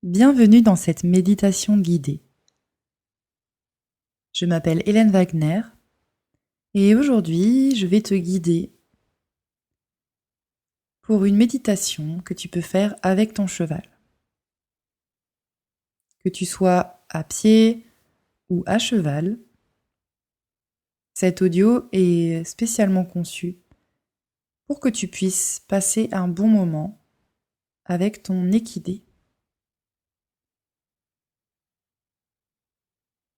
Bienvenue dans cette méditation guidée. Je m'appelle Hélène Wagner et aujourd'hui je vais te guider pour une méditation que tu peux faire avec ton cheval. Que tu sois à pied ou à cheval, cet audio est spécialement conçu pour que tu puisses passer un bon moment avec ton équidé.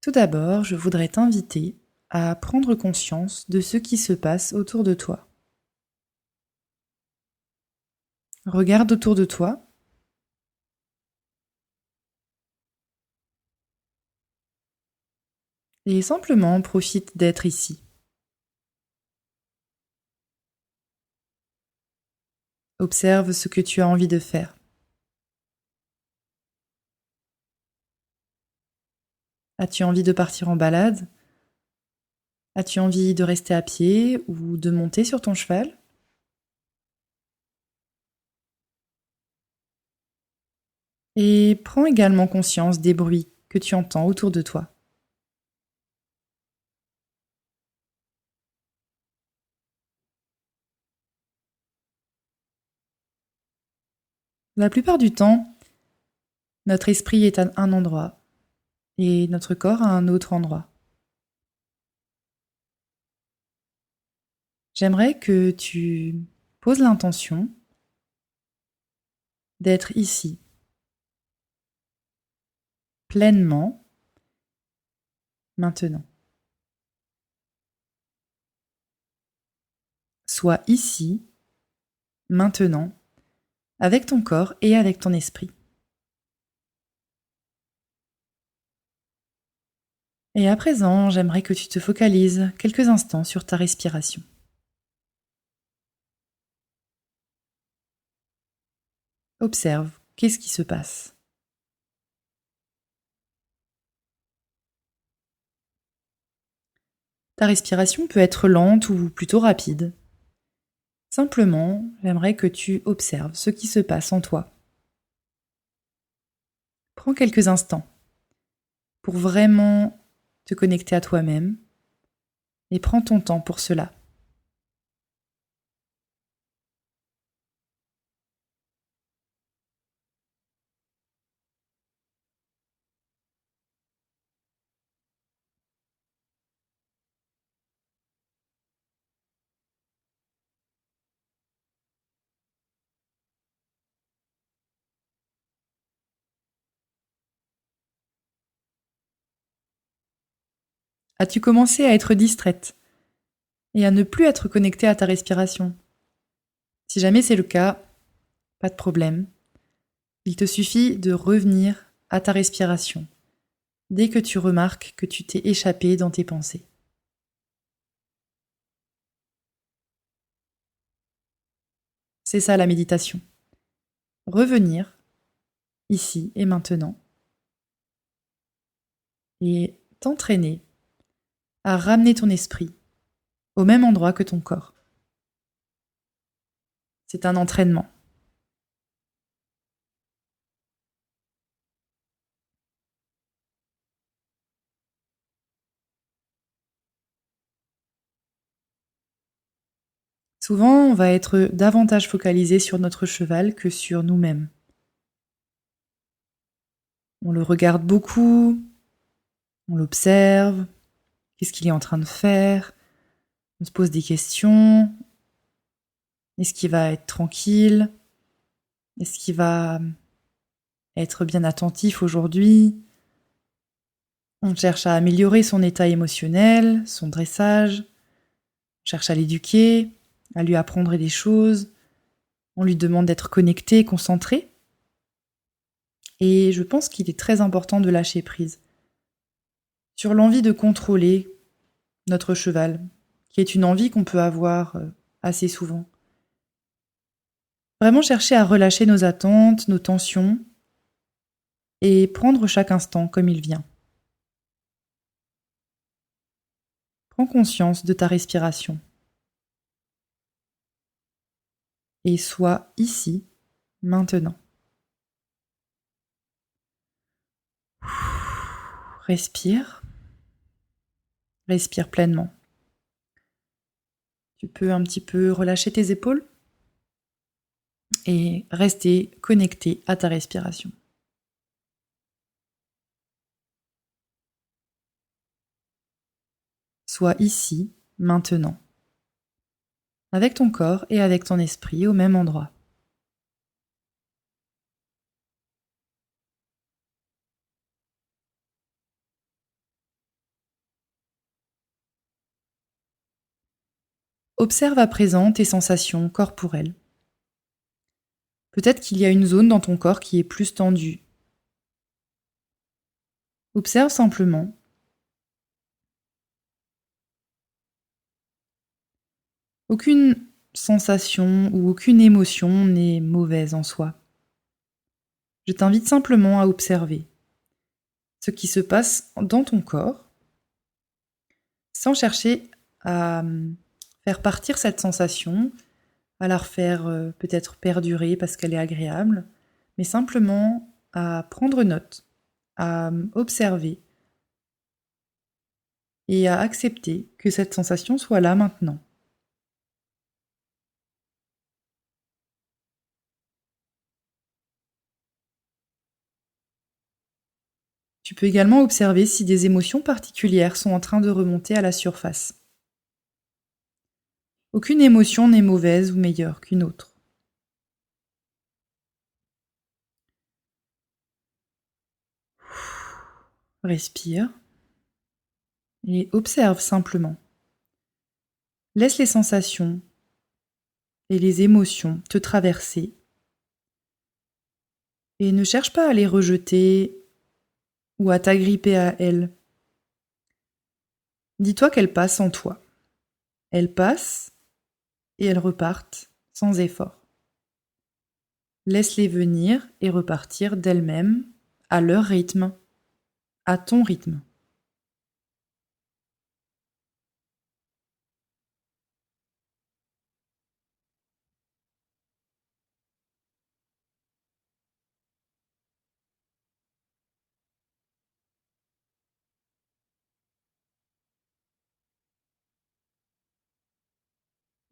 Tout d'abord, je voudrais t'inviter à prendre conscience de ce qui se passe autour de toi. Regarde autour de toi et simplement profite d'être ici. Observe ce que tu as envie de faire. As-tu envie de partir en balade? As-tu envie de rester à pied ou de monter sur ton cheval? Et prends également conscience des bruits que tu entends autour de toi. La plupart du temps, notre esprit est à un endroit et notre corps à un autre endroit. J'aimerais que tu poses l'intention d'être ici, pleinement, maintenant. Sois ici, maintenant, avec ton corps et avec ton esprit. Et à présent, j'aimerais que tu te focalises quelques instants sur ta respiration. Observe, qu'est-ce qui se passe? Ta respiration peut être lente ou plutôt rapide. Simplement, j'aimerais que tu observes ce qui se passe en toi. Prends quelques instants pour vraiment te connecter à toi-même et prends ton temps pour cela. As-tu commencé à être distraite et à ne plus être connectée à ta respiration? Si jamais c'est le cas, pas de problème. Il te suffit de revenir à ta respiration dès que tu remarques que tu t'es échappé dans tes pensées. C'est ça la méditation. Revenir, ici et maintenant, et t'entraîner à ramener ton esprit au même endroit que ton corps. C'est un entraînement. Souvent, on va être davantage focalisé sur notre cheval que sur nous-mêmes. On le regarde beaucoup, on l'observe, qu'est-ce qu'il est en train de faire, on se pose des questions, est-ce qu'il va être tranquille, est-ce qu'il va être bien attentif aujourd'hui. On cherche à améliorer son état émotionnel, son dressage, on cherche à l'éduquer, à lui apprendre des choses, on lui demande d'être connecté, concentré. Et je pense qu'il est très important de lâcher prise sur l'envie de contrôler notre cheval, qui est une envie qu'on peut avoir assez souvent. Vraiment chercher à relâcher nos attentes, nos tensions, et prendre chaque instant comme il vient. Prends conscience de ta respiration. Et sois ici, maintenant. Respire. Respire pleinement. Tu peux un petit peu relâcher tes épaules et rester connecté à ta respiration. Sois ici, maintenant, avec ton corps et avec ton esprit au même endroit. Observe à présent tes sensations corporelles. Peut-être qu'il y a une zone dans ton corps qui est plus tendue. Observe simplement. Aucune sensation ou aucune émotion n'est mauvaise en soi. Je t'invite simplement à observer ce qui se passe dans ton corps sans chercher à faire partir cette sensation, à la refaire peut-être perdurer parce qu'elle est agréable, mais simplement à prendre note, à observer et à accepter que cette sensation soit là maintenant. Tu peux également observer si des émotions particulières sont en train de remonter à la surface. Aucune émotion n'est mauvaise ou meilleure qu'une autre. Respire et observe simplement. Laisse les sensations et les émotions te traverser et ne cherche pas à les rejeter ou à t'agripper à elles. Dis-toi qu'elles passent en toi. Elles passent et elles repartent sans effort. Laisse-les venir et repartir d'elles-mêmes, à leur rythme, à ton rythme.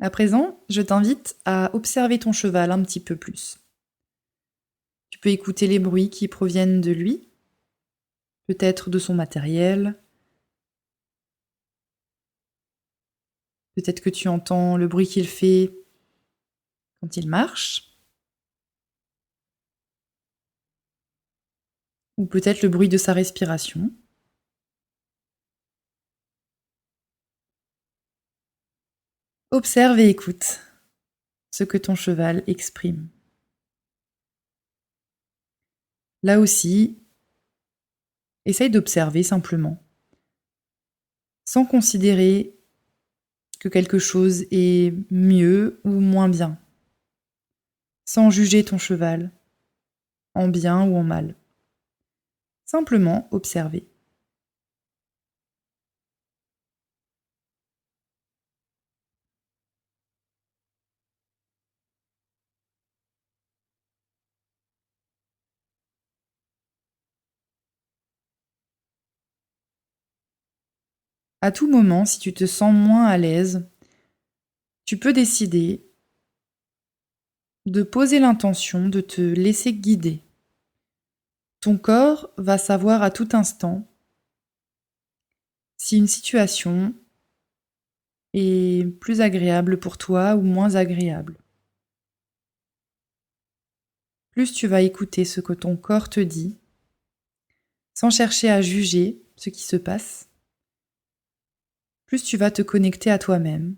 À présent, je t'invite à observer ton cheval un petit peu plus. Tu peux écouter les bruits qui proviennent de lui, peut-être de son matériel. Peut-être que tu entends le bruit qu'il fait quand il marche. Ou peut-être le bruit de sa respiration. Observe et écoute ce que ton cheval exprime. Là aussi, essaye d'observer simplement, sans considérer que quelque chose est mieux ou moins bien, sans juger ton cheval, en bien ou en mal. Simplement observer. À tout moment, si tu te sens moins à l'aise, tu peux décider de poser l'intention de te laisser guider. Ton corps va savoir à tout instant si une situation est plus agréable pour toi ou moins agréable. Plus tu vas écouter ce que ton corps te dit, sans chercher à juger ce qui se passe, plus tu vas te connecter à toi-même,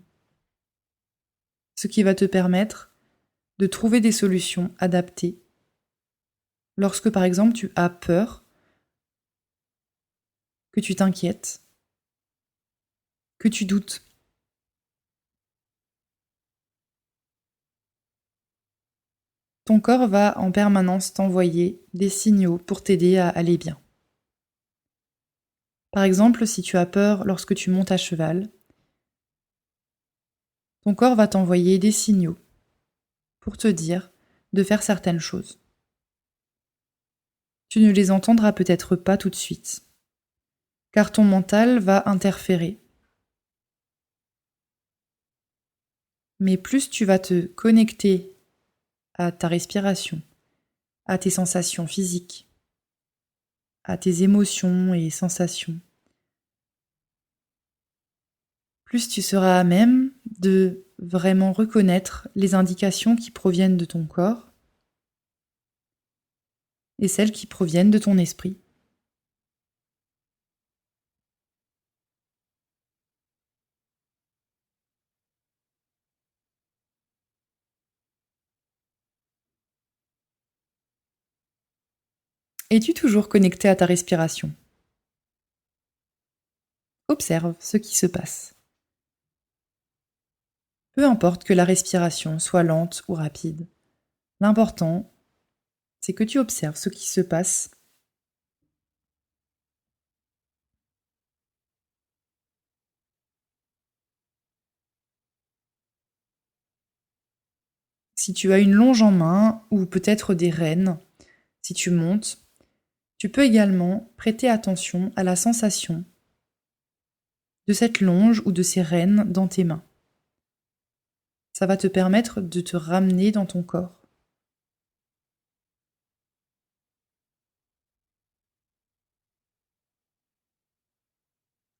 ce qui va te permettre de trouver des solutions adaptées. Lorsque par exemple tu as peur, que tu t'inquiètes, que tu doutes. Ton corps va en permanence t'envoyer des signaux pour t'aider à aller bien. Par exemple, si tu as peur lorsque tu montes à cheval, ton corps va t'envoyer des signaux pour te dire de faire certaines choses. Tu ne les entendras peut-être pas tout de suite, car ton mental va interférer. Mais plus tu vas te connecter à ta respiration, à tes sensations physiques, à tes émotions et sensations, plus tu seras à même de vraiment reconnaître les indications qui proviennent de ton corps et celles qui proviennent de ton esprit. Es-tu toujours connecté à ta respiration? Observe ce qui se passe. Peu importe que la respiration soit lente ou rapide, l'important, c'est que tu observes ce qui se passe. Si tu as une longe en main ou peut-être des rênes, si tu montes, tu peux également prêter attention à la sensation de cette longe ou de ces rênes dans tes mains. Ça va te permettre de te ramener dans ton corps.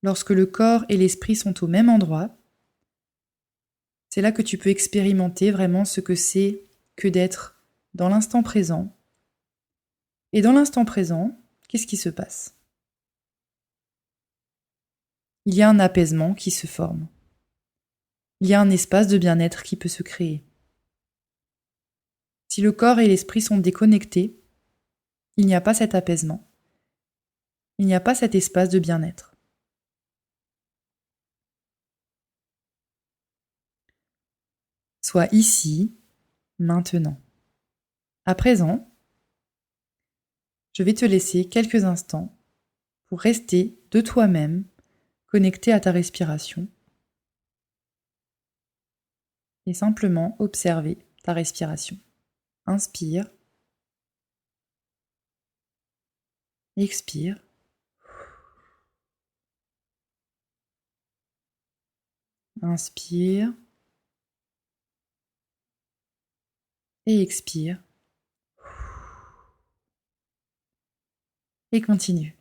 Lorsque le corps et l'esprit sont au même endroit, c'est là que tu peux expérimenter vraiment ce que c'est que d'être dans l'instant présent. Et dans l'instant présent, qu'est-ce qui se passe? Il y a un apaisement qui se forme. Il y a un espace de bien-être qui peut se créer. Si le corps et l'esprit sont déconnectés, il n'y a pas cet apaisement. Il n'y a pas cet espace de bien-être. Sois ici, maintenant. À présent, je vais te laisser quelques instants pour rester de toi-même connecté à ta respiration et simplement observer ta respiration. Inspire, expire. Inspire et expire. Et continue.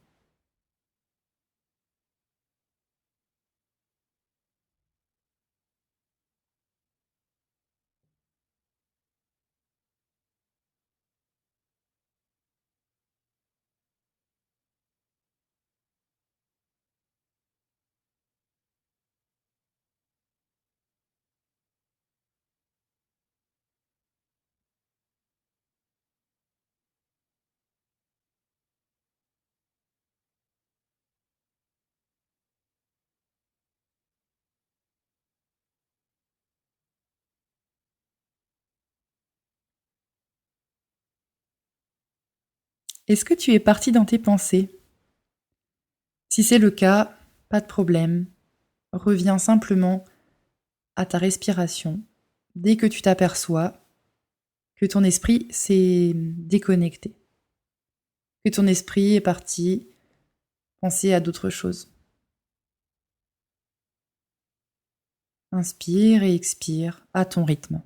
Est-ce que tu es parti dans tes pensées? Si c'est le cas, pas de problème. Reviens simplement à ta respiration dès que tu t'aperçois que ton esprit s'est déconnecté, que ton esprit est parti penser à d'autres choses. Inspire et expire à ton rythme.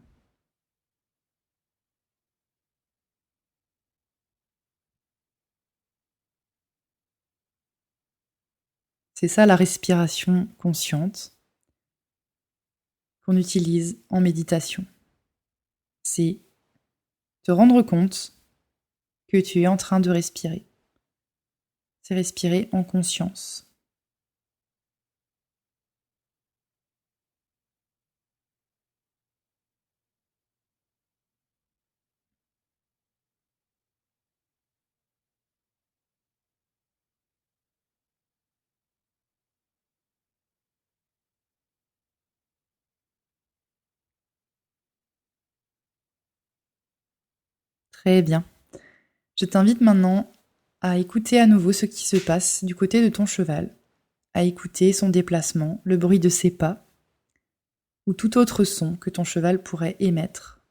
C'est ça la respiration consciente qu'on utilise en méditation. C'est te rendre compte que tu es en train de respirer. C'est respirer en conscience. Très bien. Je t'invite maintenant à écouter à nouveau ce qui se passe du côté de ton cheval, à écouter son déplacement, le bruit de ses pas, ou tout autre son que ton cheval pourrait émettre.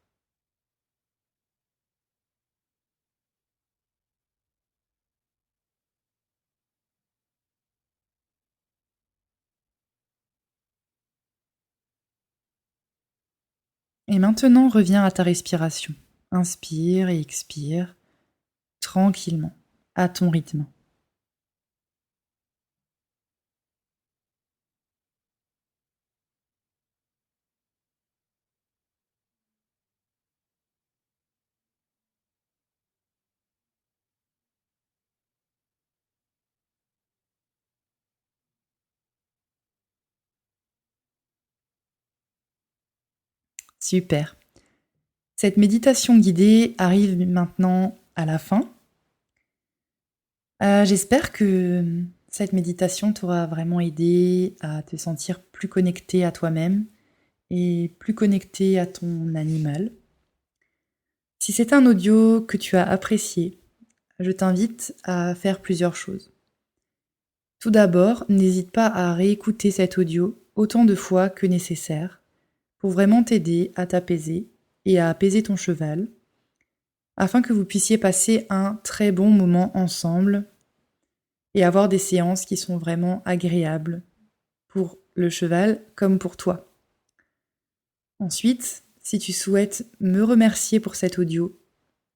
Et maintenant, reviens à ta respiration. Inspire et expire tranquillement, à ton rythme. Super. Cette méditation guidée arrive maintenant à la fin. J'espère que cette méditation t'aura vraiment aidé à te sentir plus connecté à toi-même et plus connecté à ton animal. Si c'est un audio que tu as apprécié, je t'invite à faire plusieurs choses. Tout d'abord, n'hésite pas à réécouter cet audio autant de fois que nécessaire pour vraiment t'aider à t'apaiser et à apaiser ton cheval, afin que vous puissiez passer un très bon moment ensemble et avoir des séances qui sont vraiment agréables pour le cheval comme pour toi. Ensuite, si tu souhaites me remercier pour cet audio,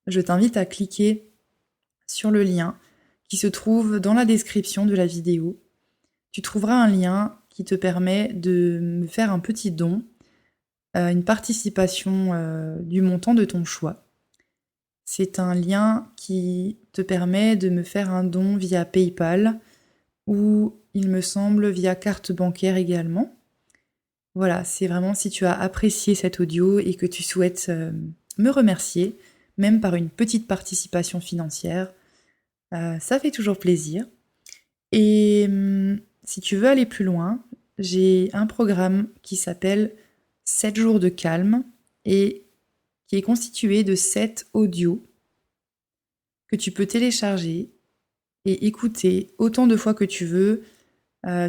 je t'invite à cliquer sur le lien qui se trouve dans la description de la vidéo. Tu trouveras un lien qui te permet de me faire un petit don, une participation du montant de ton choix. C'est un lien qui te permet de me faire un don via PayPal ou, il me semble, via carte bancaire également. Voilà, c'est vraiment si tu as apprécié cet audio et que tu souhaites me remercier, même par une petite participation financière, ça fait toujours plaisir. Et si tu veux aller plus loin, j'ai un programme qui s'appelle 7 jours de calme et qui est constitué de 7 audios que tu peux télécharger et écouter autant de fois que tu veux.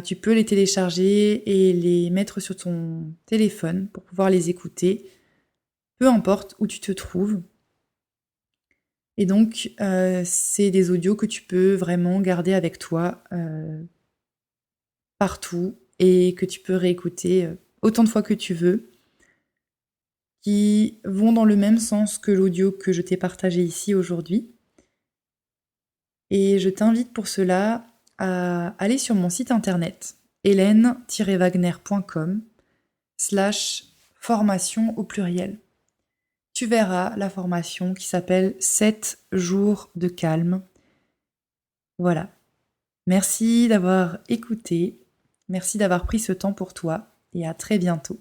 Tu peux les télécharger et les mettre sur ton téléphone pour pouvoir les écouter, peu importe où tu te trouves. Et donc, c'est des audios que tu peux vraiment garder avec toi partout et que tu peux réécouter autant de fois que tu veux, qui vont dans le même sens que l'audio que je t'ai partagé ici aujourd'hui. Et je t'invite pour cela à aller sur mon site internet hélène-wagner.com/formation au pluriel. Tu verras la formation qui s'appelle 7 jours de calme. Voilà. Merci d'avoir écouté, merci d'avoir pris ce temps pour toi et à très bientôt.